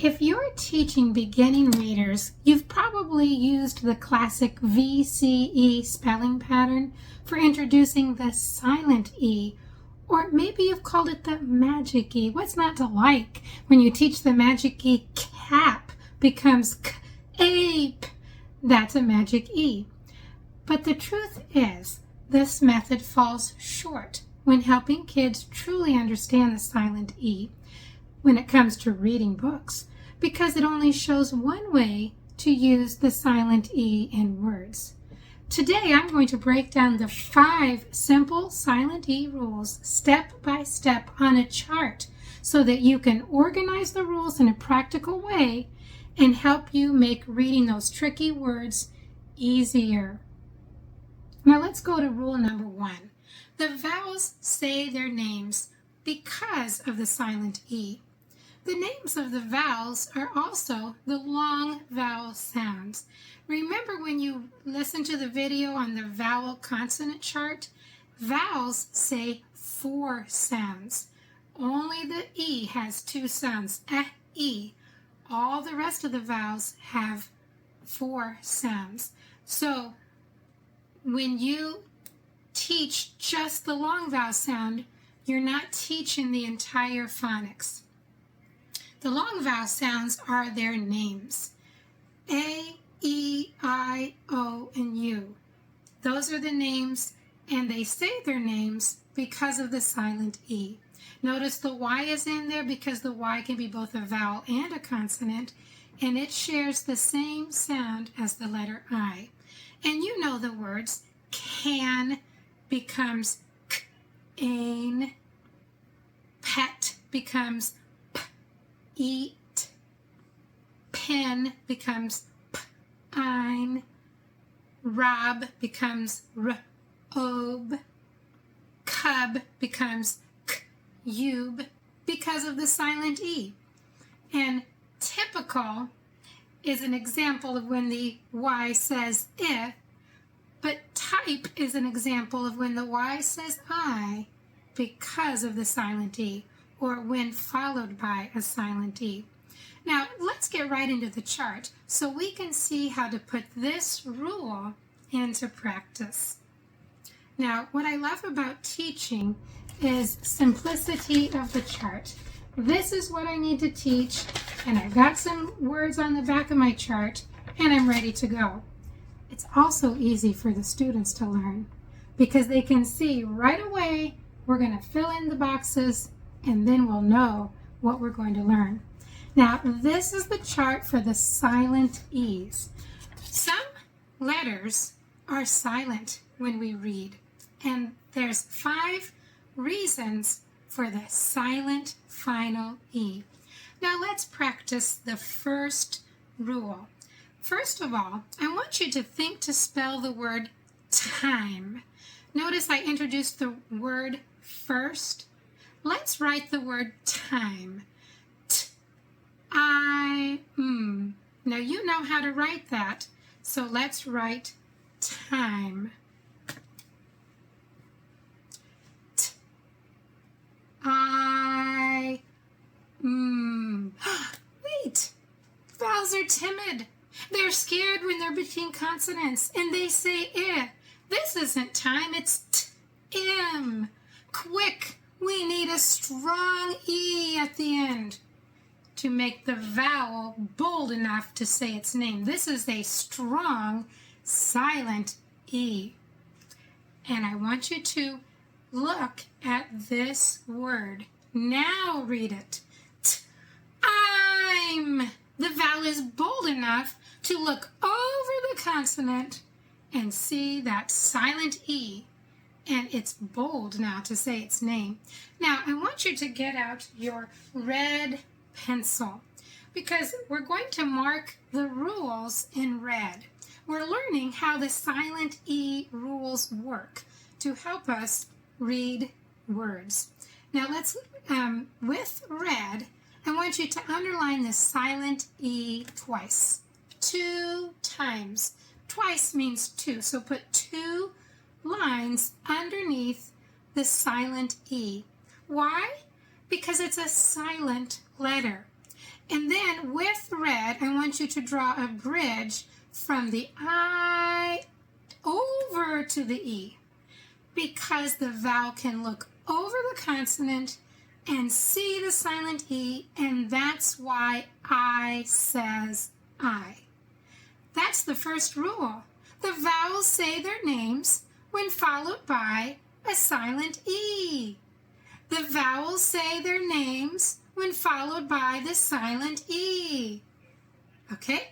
If you're teaching beginning readers, you've probably used the classic VCE spelling pattern for introducing the silent E, or maybe you've called it the magic E. What's not to like when you teach the magic E? Cap becomes ape. That's a magic E. But the truth is, this method falls short when helping kids truly understand the silent E when it comes to reading books, because it only shows one way to use the silent E in words. Today I'm going to break down the 5 simple silent E rules step by step on a chart so that you can organize the rules in a practical way and help you make reading those tricky words easier. Now let's go to rule number 1. The vowels say their names because of the silent E. The names of the vowels are also the long vowel sounds. Remember when you listen to the video on the vowel consonant chart? Vowels say 4 sounds. Only the E has 2 sounds, E. All the rest of the vowels have 4 sounds. So when you teach just the long vowel sound, you're not teaching the entire phonics. The long vowel sounds are their names. A, E, I, O, and U. Those are the names, and they say their names because of the silent E. Notice the Y is in there because the Y can be both a vowel and a consonant, and it shares the same sound as the letter I. And you know the words. Can becomes k, ain. Pet becomes p, eat. Pen becomes p, ein. Rob becomes r, ob. Cub becomes k, ube, because of the silent E. And typical is an example of when the Y says I, but type is an example of when the Y says I because of the silent E, or when followed by a silent E. Now, let's get right into the chart so we can see how to put this rule into practice. Now, what I love about teaching is simplicity of the chart. This is what I need to teach, and I've got some words on the back of my chart, and I'm ready to go. It's also easy for the students to learn because they can see right away we're going to fill in the boxes, and then we'll know what we're going to learn. Now, this is the chart for the silent E's. Some letters are silent when we read, and there's 5 reasons for the silent final E. Now let's practice the first rule. First of all, I want you to think to spell the word time. Notice I introduced the word first. Let's write the word time. T-I-M. Now you know how to write that, so let's write time. Wait, vowels are timid. They're scared when they're between consonants, and they say I. This isn't time, it's t-im. Quick, we need a strong E at the end to make the vowel bold enough to say its name. This is a strong, silent E. And I want you to look at this word. Now read it. I'm. The vowel is bold enough to look over the consonant and see that silent E, and it's bold now to say its name. Now, I want you to get out your red pencil because we're going to mark the rules in red. We're learning how the silent E rules work to help us read words. Now let's, with red, I want you to underline the silent E twice. 2 times. Twice means 2, so put 2 lines underneath the silent E. Why? Because it's a silent letter. And then with red, I want you to draw a bridge from the I over to the E, because the vowel can look over the consonant and see the silent E, and that's why I says I. That's the first rule. The vowels say their names when followed by a silent E. The vowels say their names when followed by the silent E. Okay?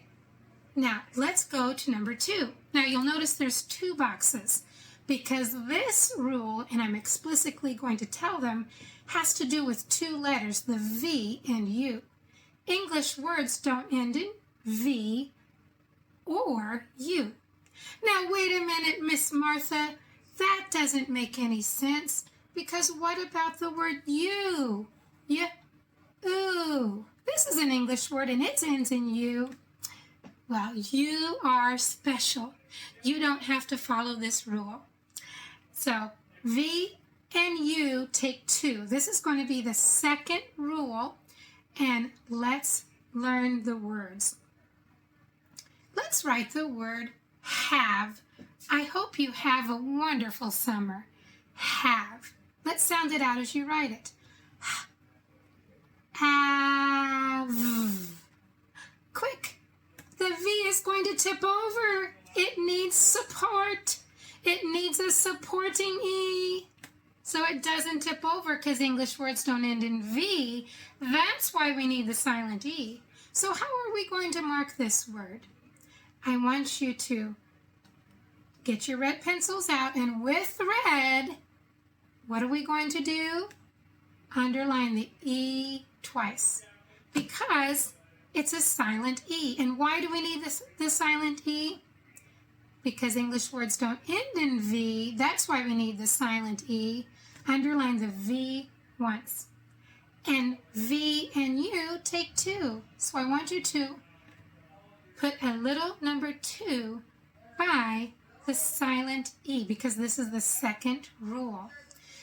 Now, let's go to number 2. Now, you'll notice there's 2 boxes because this rule, and I'm explicitly going to tell them, has to do with 2 letters, the V and U. English words don't end in V or U. Now, wait a minute, Miss Martha. That doesn't make any sense, because what about the word you? Yeah, ooh. This is an English word and it ends in U. Well, you are special. You don't have to follow this rule. So, V and U take 2. This is going to be the second rule, and let's learn the words. Let's write the word have. I hope you have a wonderful summer. Have. Let's sound it out as you write it. Have. Quick. The V is going to tip over. It needs support. It needs a supporting E. So it doesn't tip over because English words don't end in V. That's why we need the silent E. So how are we going to mark this word? I want you to get your red pencils out, and with red, what are we going to do? Underline the E twice, because it's a silent E. And why do we need the silent E? Because English words don't end in V. That's why we need the silent E. Underline the V once. And V and U take 2. So I want you to put a little number 2 by the silent E, because this is the second rule.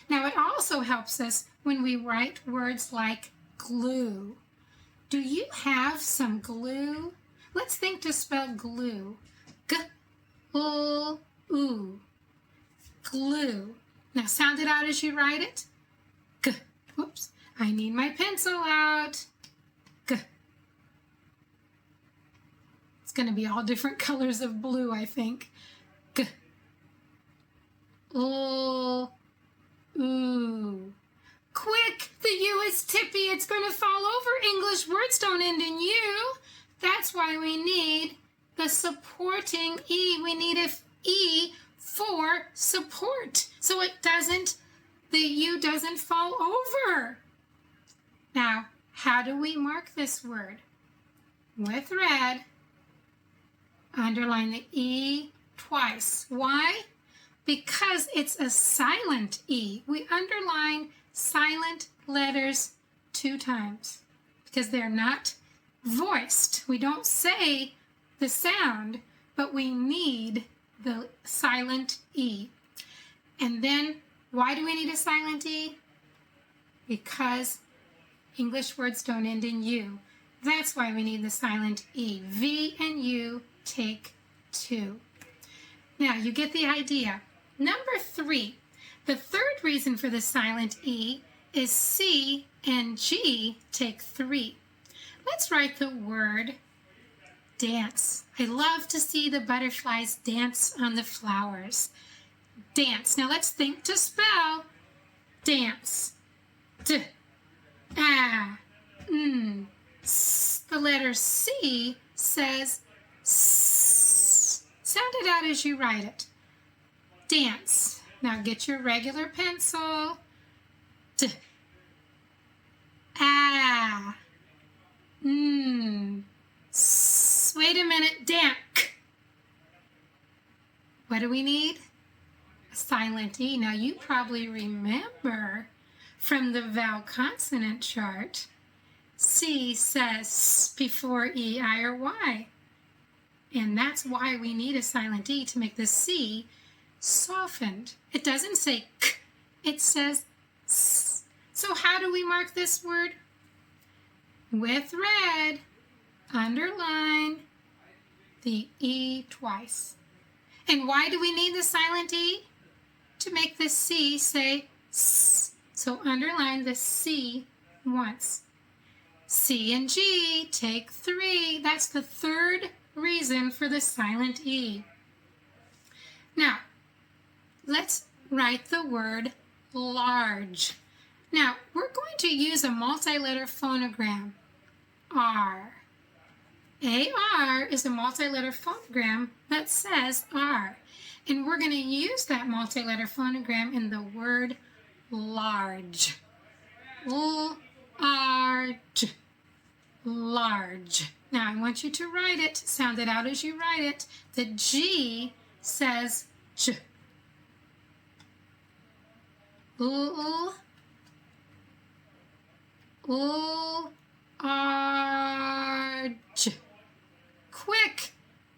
Now, it also helps us when we write words like glue. Do you have some glue? Let's think to spell glue. G-l-u. Glue. Now, sound it out as you write it. G. Whoops. I need my pencil out. G. It's going to be all different colors of blue, I think. G. L. Ooh. Quick! The U is tippy. It's going to fall over. English words don't end in U. That's why we need the supporting E. We need an E for support, so the U doesn't fall over. Now, how do we mark this word? With red, underline the E twice. Why? Because it's a silent E. We underline silent letters 2 times because they're not voiced. We don't say the sound, but we need the silent E. And then, why do we need a silent E? Because English words don't end in U. That's why we need the silent E. V and U take 2. Now, you get the idea. Number 3, the third reason for the silent E is C and G take 3. Let's write the word dance. I love to see the butterflies dance on the flowers. Dance. Now let's think to spell dance. D, a, n, s. The letter C says s. Sound it out as you write it. Dance. Now get your regular pencil. D, a, n, s. Wait a minute. Dance. What do we need? A silent E. Now you probably remember from the vowel consonant chart, C says S before E, I, or Y. And that's why we need a silent E to make the C softened. It doesn't say K, it says S. So how do we mark this word? with red, underline the E twice. And why do we need the silent E? To make the C say S. So underline the C once. C and G, take 3. That's the third reason for the silent E. Now, let's write the word large. Now, we're going to use a multi-letter phonogram, R. AR is a multi-letter phonogram that says R. And we're going to use that multi-letter phonogram in the word large. Large. Large. Now, I want you to write it, sound it out as you write it. The G says J. Large. Quick!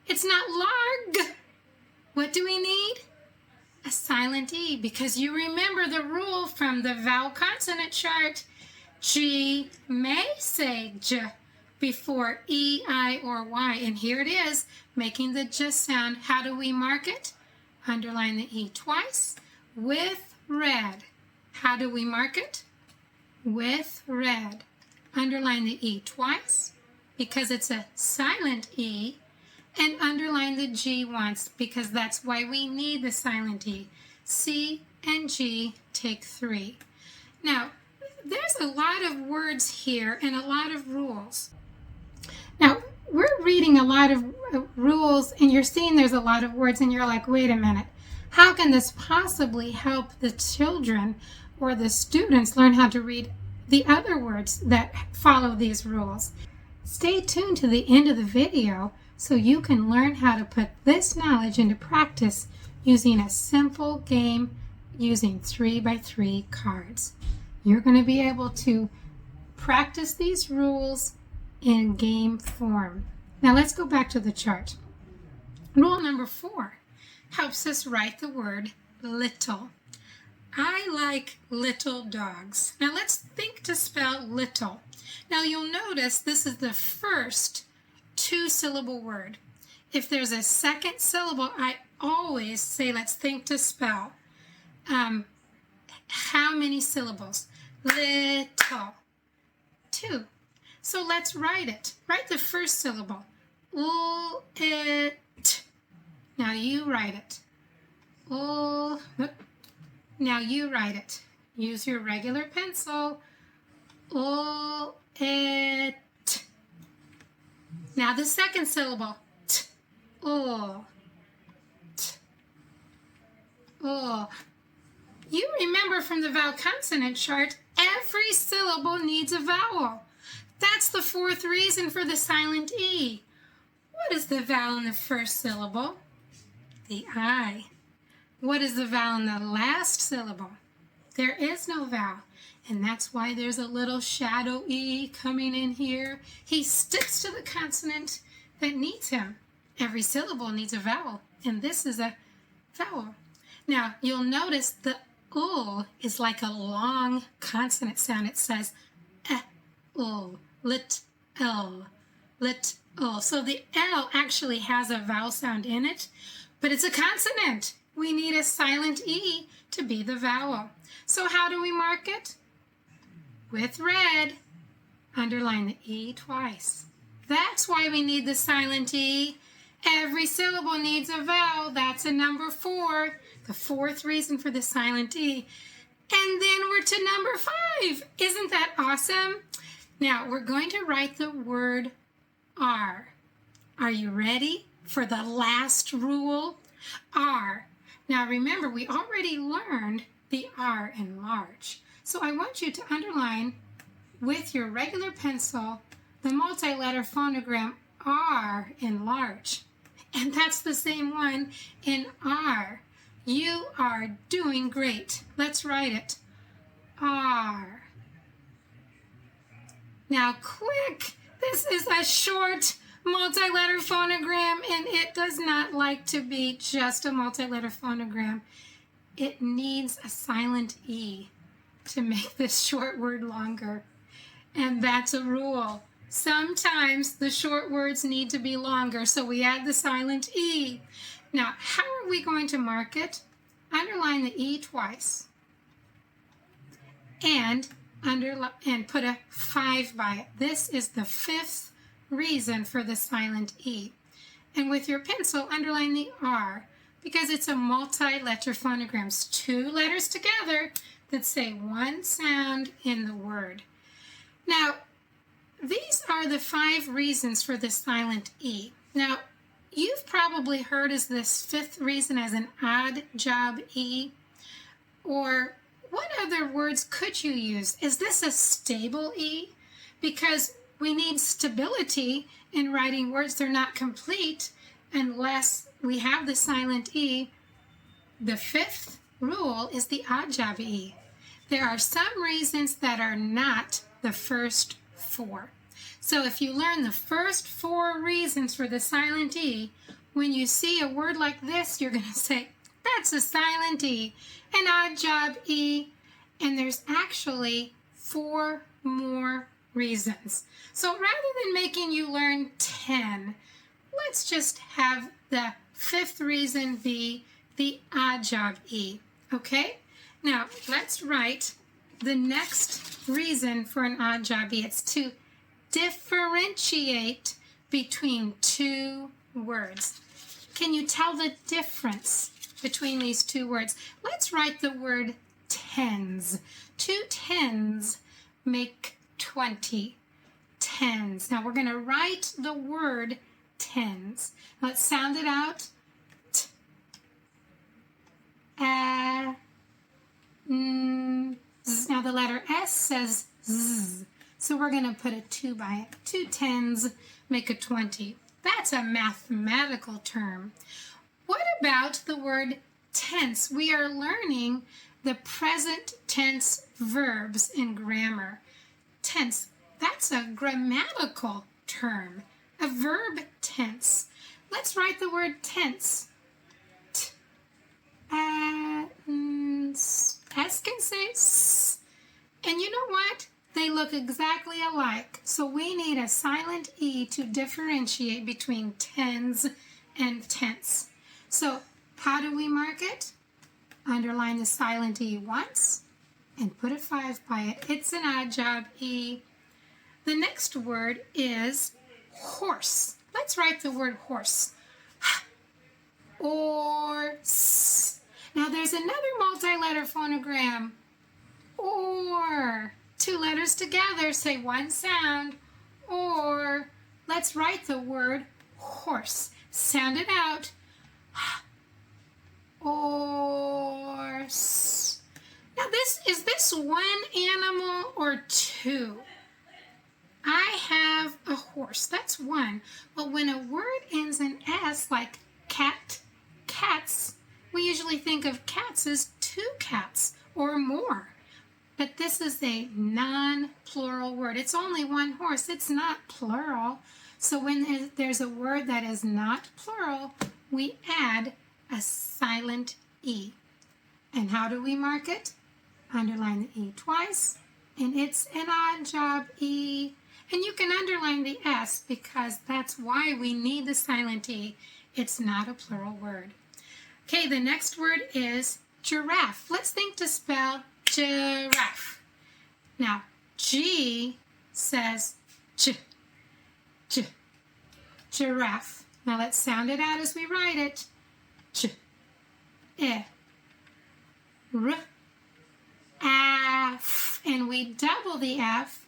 It's not larg. What do we need? A silent E, because you remember the rule from the vowel consonant chart. G may say J before E, I, or Y. And here it is, making the J sound. How do we mark it? Underline the E twice with red. How do we mark it? With red. Underline the E twice because it's a silent E, and underline the G once because that's why we need the silent E. C and G, take 3. Now, there's a lot of words here and a lot of rules. Now, we're reading a lot of rules and you're seeing there's a lot of words and you're like, wait a minute, how can this possibly help the children or the students learn how to read the other words that follow these rules? Stay tuned to the end of the video so you can learn how to put this knowledge into practice using a simple game using 3x3 cards. You're going to be able to practice these rules in game form. Now let's go back to the chart. Rule number 4 helps us write the word little. I like little dogs. Now let's think to spell little. Now you'll notice this is the first 2-syllable word. If there's a second syllable, I always say let's think to spell. How many syllables? Little. 2. So let's write it. Write the first syllable. It. Now you write it. Now you write it. Use your regular pencil. It. Now the second syllable. T. T. You remember from the vowel consonant chart, every syllable needs a vowel. That's the 4th reason for the silent E. What is the vowel in the first syllable? The I. What is the vowel in the last syllable? There is no vowel. And that's why there's a little shadow E coming in here. He sticks to the consonant that needs him. Every syllable needs a vowel, and this is a vowel. Now, you'll notice the is like a long consonant sound. It says lit, L. So the L actually has a vowel sound in it, but it's a consonant. We need a silent E to be the vowel. So how do we mark it? With red. Underline the E twice. That's why we need the silent E. Every syllable needs a vowel. That's a number 4. The 4th reason for the silent E. And then we're to number 5. Isn't that awesome? Now we're going to write the word R. Are you ready for the last rule? R. Now remember, we already learned the R in large. So I want you to underline with your regular pencil the multi-letter phonogram R in large. And that's the same one in R. You are doing great. Let's write it. R. Now quick, this is a short multi-letter phonogram and it does not like to be just a multi-letter phonogram. It needs a silent E to make this short word longer. And that's a rule. Sometimes the short words need to be longer, so we add the silent E. Now, how are we going to mark it? Underline the E twice. And put a 5 by it. This is the 5th reason for the silent E. And with your pencil, underline the R, because it's a multi-letter phonogram. 2 letters together that say one sound in the word. Now, these are the 5 reasons for the silent E. Now, you've probably heard of this 5th reason as an odd job E, or what other words could you use? Is this a stable E? Because we need stability in writing words. They're not complete unless we have the silent E. The 5th rule is the odd job E. There are some reasons that are not the first 4. So if you learn the first 4 reasons for the silent E, when you see a word like this, you're going to say, that's a silent E, an odd job E, and there's actually 4 more reasons. So rather than making you learn 10, let's just have the 5th reason be the odd job E, okay? Now, let's write the next reason for an odd job E. It's to differentiate between 2 words. Can you tell the difference between these 2 words? Let's write the word tens. 2 tens make 20. Tens. Now we're going to write the word tens. Let's sound it out. T, a, n, z. Now the letter S says z. So we're going to put a 2 by it. 2 tens make a 20. That's a mathematical term. What about the word tense? We are learning the present tense verbs in grammar. Tense, that's a grammatical term, a verb tense. Let's write the word tense. T, a, n, s. S can say s. And you know what? They look exactly alike. So we need a silent E to differentiate between tens and tense. So how do we mark it? Underline the silent E once and put a 5 by it. It's an odd job E. The next word is horse. Let's write the word horse. Or s. Now there's another multi-letter phonogram. Or. 2 letters together say one sound. Or. Let's write the word horse. Sound it out. Horse. Now is this 1 animal or 2? I have a horse. That's 1. But when a word ends in S, like cat, cats, we usually think of cats as 2 cats or more. But this is a non-plural word. It's only 1 horse. It's not plural. So when there's a word that is not plural, we add a silent E. And how do we mark it? Underline the E twice, and it's an odd job E. And you can underline the S because that's why we need the silent E. It's not a plural word. Okay, the next word is giraffe. Let's think to spell giraffe. Now, G says J, J, giraffe. Now let's sound it out as we write it. J, E, R, F. And we double the F,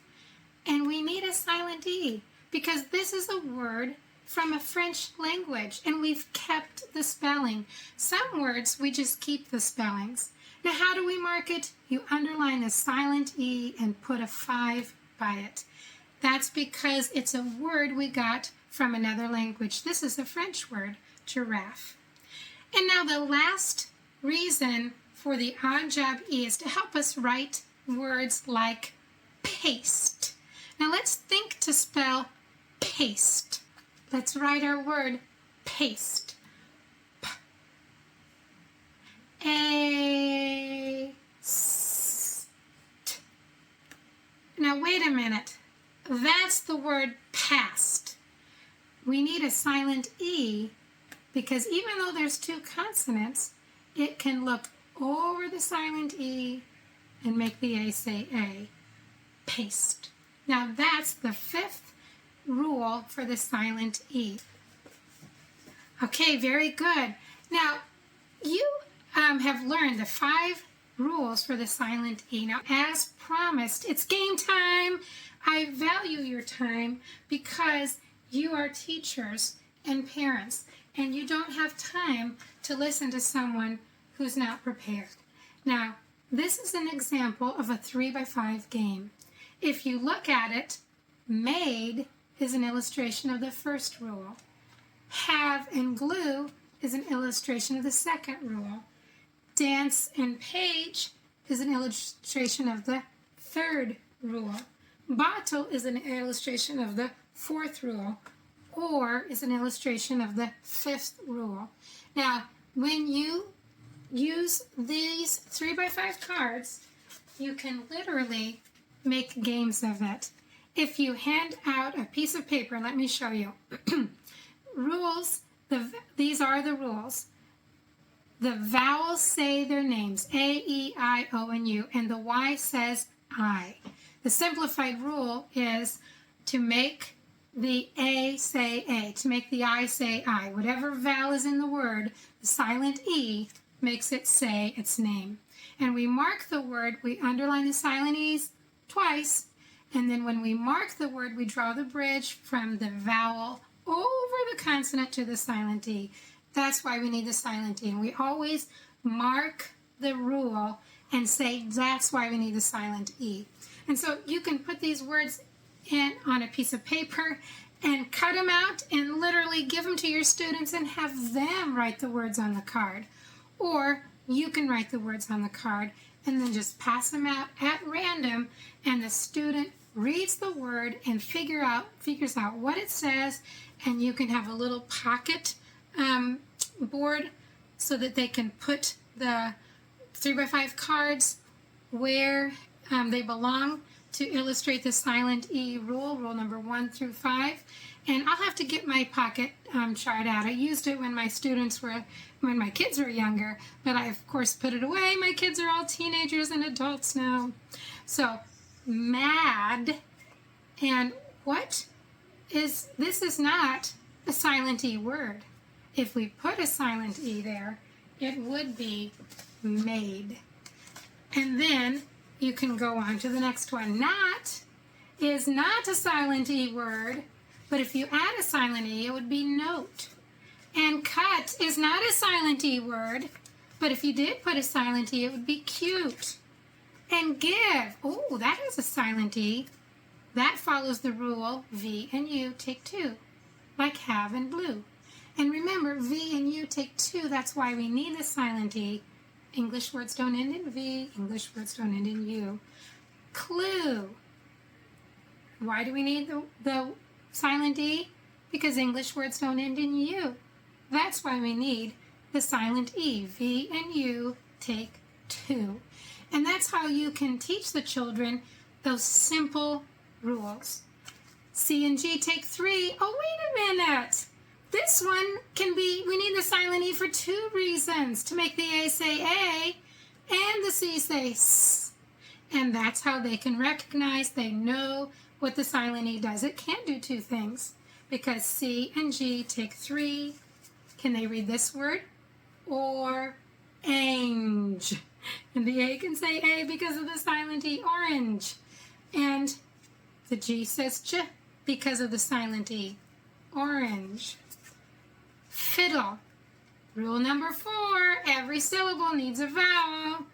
and we need a silent E because this is a word from a French language, and we've kept the spelling. Some words, we just keep the spellings. Now, how do we mark it? You underline the silent E and put a 5 by it. That's because it's a word we got from another language. This is a French word, giraffe. And now the last reason for the odd job E is to help us write words like paste. Now let's think to spell paste. Let's write our word paste. A, S, T. Now wait a minute. that's the word past. We need a silent E because even though there's two consonants, it can look over the silent E and make the A say A. Paste. Now that's the fifth rule for the silent E. Okay, very good. Now, you have learned the 5 rules for the silent E. Now, as promised, it's game time. I value your time because you are teachers and parents, and you don't have time to listen to someone who's not prepared. Now, this is an example of a 3x5 game. If you look at it, made is an illustration of the first rule. Have and glue is an illustration of the second rule. Dance and page is an illustration of the third rule. Bottle is an illustration of the fourth rule, or is an illustration of the fifth rule. Now, when you use these 3x5 cards, you can literally make games of it. If you hand out a piece of paper, let me show you. Rules, these are the rules. The vowels say their names, A, E, I, O, and U, and the Y says I. The simplified rule is to make the A say A, to make the I say I. Whatever vowel is in the word, the silent E makes it say its name. And we mark the word, we underline the silent E's twice, and then when we mark the word, we draw the bridge from the vowel over the consonant to the silent E. That's why we need the silent E. And we always mark the rule and say that's why we need the silent E. And so you can put these words in on a piece of paper and cut them out and literally give them to your students and have them write the words on the card. Or you can write the words on the card and then just pass them out at random, and the student reads the word and figures out what it says, and you can have a little pocket board so that they can put the 3x5 cards where they belong to illustrate the silent E rule, rule number 1 through 5. And I'll have to get my pocket chart out. I used it when my kids were younger, but I of course put it away. My kids are all teenagers and adults now. So mad, and this is not a silent E word. If we put a silent E there, it would be made. And then you can go on to the next one. Not is not a silent E word, but if you add a silent E, it would be note. And cut is not a silent E word, but if you did put a silent E, it would be cute. And give, oh, that is a silent E. That follows the rule V and U take 2, like have and blue. And remember, V and U take 2, that's why we need the silent E. English words don't end in V, English words don't end in U. Clue. Why do we need the silent E? Because English words don't end in U. That's why we need the silent E. V and U take 2. And that's how you can teach the children those simple rules. C and G take 3. Oh, wait a minute. This one we need the silent E for 2 reasons. To make the A say A and the C say S. And that's how they can recognize, they know what the silent E does. It can't do 2 things because C and G take 3. Can they read this word? Orange. And the A can say A because of the silent E, orange. And the G says J because of the silent E, orange. Fiddle. Rule number 4, every syllable needs a vowel.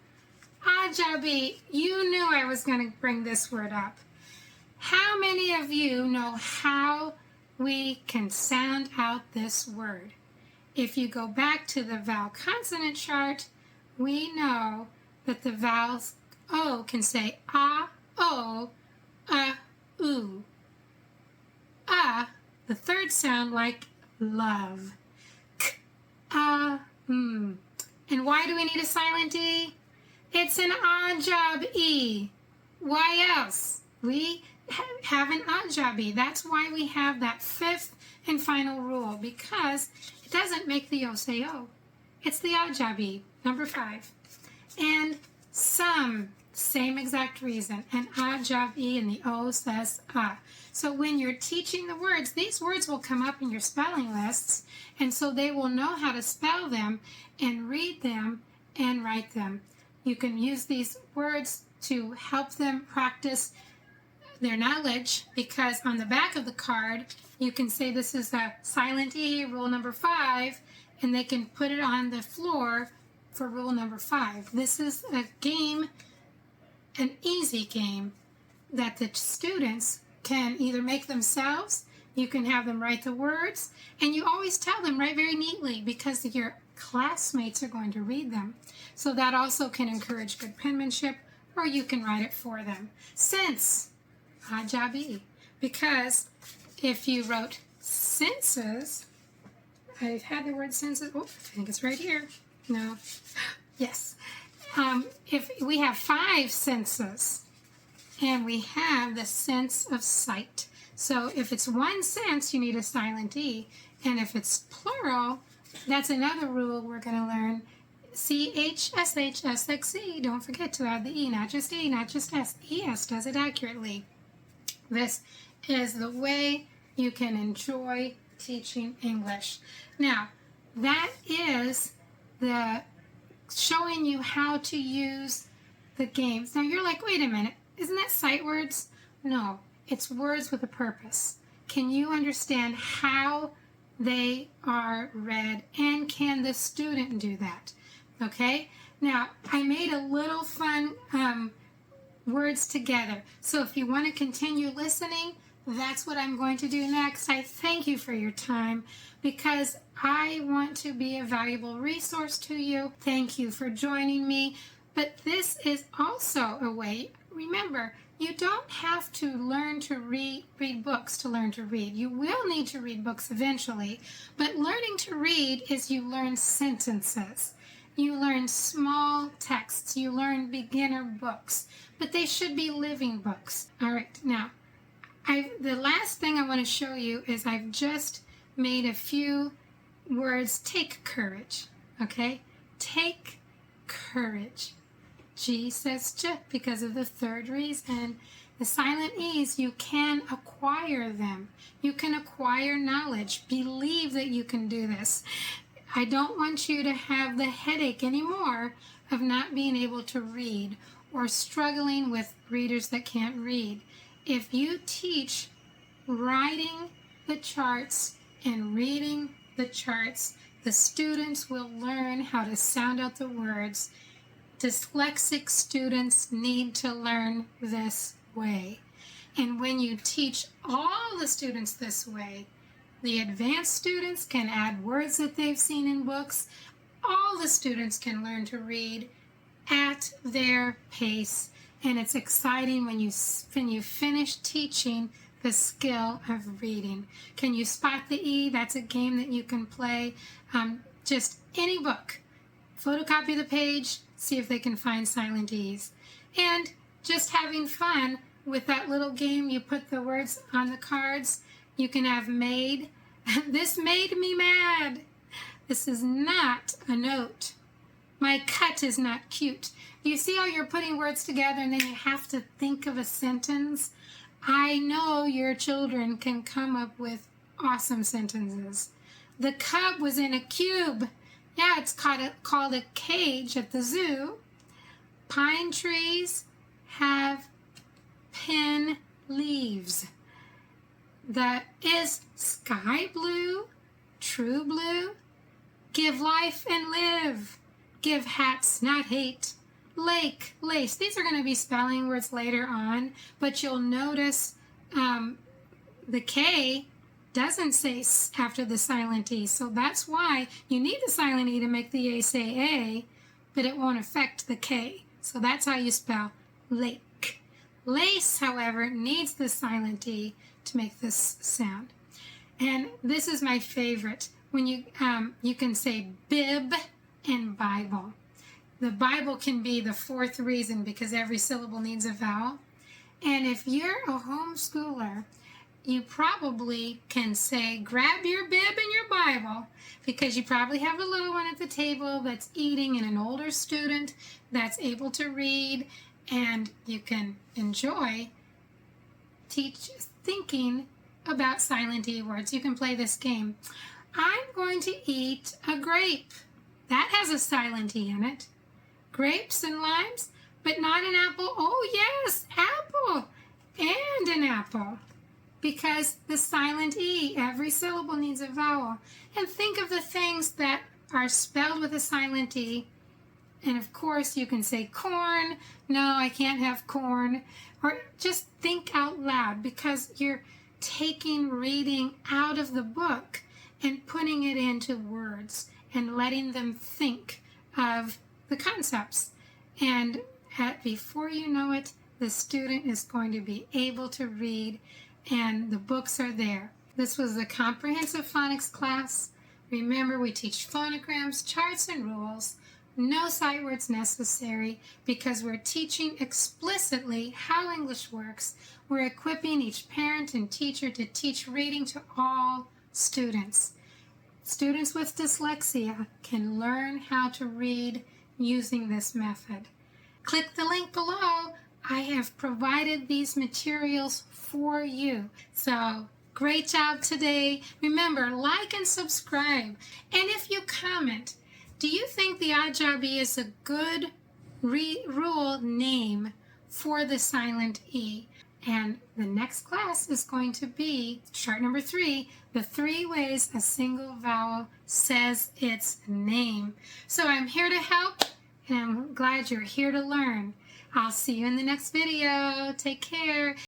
Ajabi, you knew I was going to bring this word up. How many of you know how we can sound out this word? If you go back to the vowel consonant chart, we know that the vowels O can say A, O, oo. The third sound like love. K, And why do we need a silent E? It's an odd job E. Why else? We have an ajabi. That's why we have that fifth and final rule, because it doesn't make the O say O. It's the ajabi, number 5. And some, same exact reason. An ajabi and the O says a. So when you're teaching the words, these words will come up in your spelling lists, and so they will know how to spell them and read them and write them. You can use these words to help them practice their knowledge, because on the back of the card you can say this is a silent E, rule number 5, and they can put it on the floor for rule number 5. This is a game, an easy game that the students can either make themselves, you can have them write the words, and you always tell them write very neatly because your classmates are going to read them. So that also can encourage good penmanship, or you can write it for them. Since, ajabi, because if you wrote senses, I've had the word senses, oh, I think it's right here. No, yes. If we have 5 senses, and we have the sense of sight. So if it's one sense, you need a silent E. And if it's plural, that's another rule we're going to learn. CHSHSXE. Don't forget to add the E, not just E, not just S. ES does it accurately. This is the way you can enjoy teaching English. Now, that is the showing you how to use the games. Now, you're like, wait a minute. Isn't that sight words? No, it's words with a purpose. Can you understand how they are read, and can the student do that? Okay, now I made a little fun words together. So if you want to continue listening, that's what I'm going to do next. I thank you for your time because I want to be a valuable resource to you. Thank you for joining me. But this is also a way. Remember, you don't have to learn to read books to learn to read. You will need to read books eventually, but learning to read is you learn sentences. You learn small texts. You learn beginner books, but they should be living books. All right, now, the last thing I want to show you is I've just made a few words. Take courage, okay? Take courage. G says j because of the third reason. The silent E's, you can acquire them. You can acquire knowledge. Believe that you can do this. I don't want you to have the headache anymore of not being able to read or struggling with readers that can't read. If you teach writing the charts and reading the charts, the students will learn how to sound out the words. Dyslexic students need to learn this way. And when you teach all the students this way, the advanced students can add words that they've seen in books. All the students can learn to read at their pace. And it's exciting when you finish teaching the skill of reading. Can you spot the E? That's a game that you can play. Just any book. Photocopy the page, see if they can find silent E's. And just having fun with that little game, you put the words on the cards. You can have made. This made me mad. This is not a note. My cut is not cute. You see how you're putting words together and then you have to think of a sentence? I know your children can come up with awesome sentences. The cub was in a cube. Yeah, it's called a cage at the zoo. Pine trees have pin leaves. The is sky blue, true blue. Give life and live. Give hats, not hate. Lake, lace. These are going to be spelling words later on, but you'll notice the K doesn't say after the silent E, so that's why you need the silent E to make the A say A, but it won't affect the K. So that's how you spell lake. Lace, however, needs the silent E to make this sound. And this is my favorite. When you can say bib and Bible. The Bible can be the fourth reason because every syllable needs a vowel. And if you're a homeschooler, you probably can say, grab your bib and your Bible, because you probably have a little one at the table that's eating and an older student that's able to read, and you can enjoy thinking about silent E words. You can play this game. I'm going to eat a grape. That has a silent E in it. Grapes and limes, but not an apple. Oh yes, apple and an apple. Because the silent E, every syllable needs a vowel. And think of the things that are spelled with a silent E. And of course you can say corn. No, I can't have corn. Or just think out loud, because you're taking reading out of the book and putting it into words and letting them think of the concepts. And before you know it, the student is going to be able to read, and the books are there. This was the comprehensive phonics class. Remember, we teach phonograms, charts, and rules. No sight words necessary, because we're teaching explicitly how English works. We're equipping each parent and teacher to teach reading to all students. Students with dyslexia can learn how to read using this method. Click the link below. I have provided these materials for you. So great job today. Remember, like and subscribe. And if you comment, do you think the Odd Job E is a good rule name for the silent E? And the next class is going to be chart number 3, the 3 ways a single vowel says its name. So I'm here to help, and I'm glad you're here to learn. I'll see you in the next video. Take care.